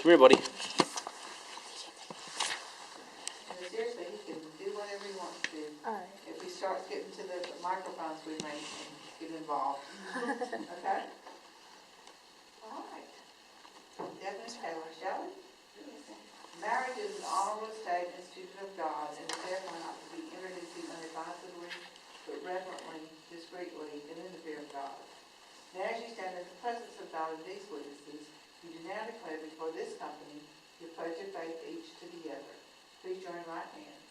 Come here, buddy. Seriously, he can do whatever he wants to. Alright. If he starts getting to the microphones we make him get involved. Okay? All right. Devon and Kayla, shall we? Marriage is an honorable estate instituted of God, and is therefore not to be entered into unadvisedly, but reverently, discreetly, and in the fear of God. Now as you stand in the presence of God and these witnesses, you do now declare before this company your pledge of faith each to the other. Please join right hands.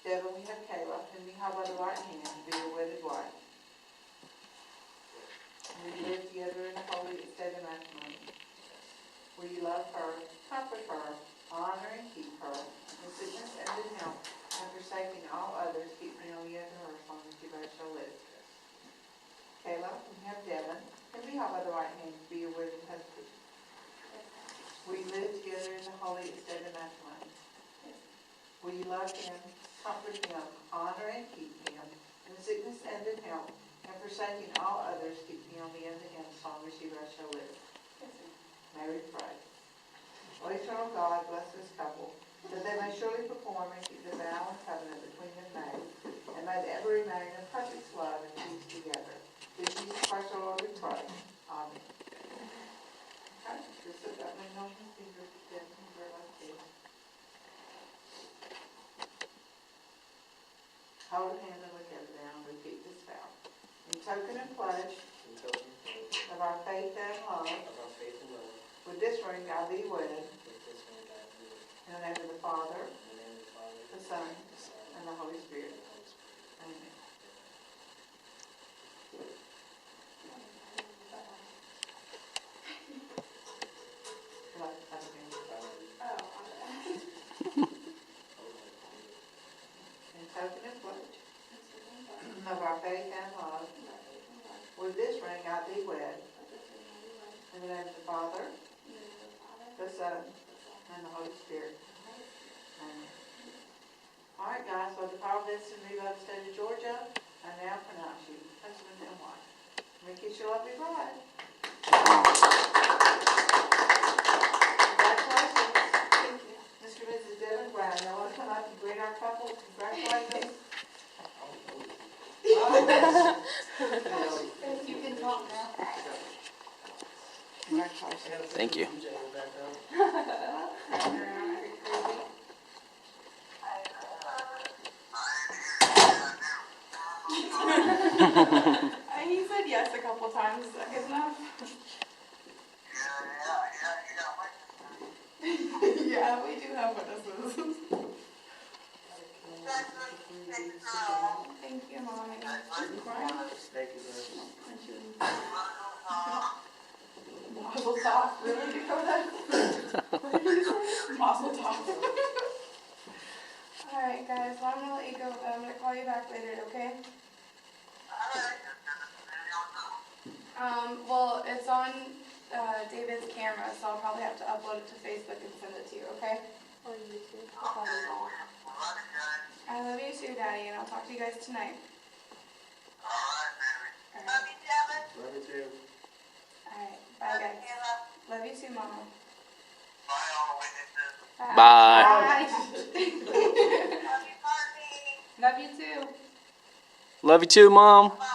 Devon, we have Kayla, whom you have by the right hand, to be your wedded wife. We live together in the holy estate of matrimony. Will you love her, comfort her, honor and keep her, in sickness and in health, and forsaking all others, keep me on the other her as long as you both shall live? Kayla, we have Devon, whom you have by the right hand, to be your wedded husband. Will you live together in the holy estate of matrimony? Will you love him, comfort him, honor and keep him, in sickness and in health, and forsaking all others, keep me on the end of him as long as you both shall live? May we pray. O eternal God, bless this couple, that they may surely perform and keep the vow and covenant between them made, and may they ever remain in perfect love and peace together. Through Jesus Christ our Lord we pray. Amen. Okay, just put that ring on his finger, then finger like this. Hold hand and look at it now and repeat this vow. In token and pledge of our faith and love, with this ring I thee wed, in the name of the Father, the Son, and the Holy Spirit. Amen. In token and pledge of our faith and love, with this ring I thee wed, in the name of the Father, the Son, and the Holy Spirit. Amen. All right, guys, by the power vested in me by the state of Georgia, I now pronounce you husband and wife. Let me kiss your lovely bride. Congratulations. Thank you. Mr. and Mrs. Devon Brown, y'all want to come up and greet our couple? Congratulations. You can talk now. Congratulations. Thank you. He said yes a couple times. Is that good enough? Yeah, we do have witnesses. Thank you, Mommy. Thank you, Mazel tov. Really, Dakota? Mazel tov. Alright, guys, well, I'm going to let you go, but I'm going to call you back later, okay? Well, it's on David's camera, so I'll probably have to upload it to Facebook and send it to you, okay? Or YouTube. I love you too, Daddy, and I'll talk to you guys tonight. Alright. Love you too. Alright, bye guys. Love you too, Mama. Bye, all the witnesses. Bye. Love you too. Love you too, Mom. Bye.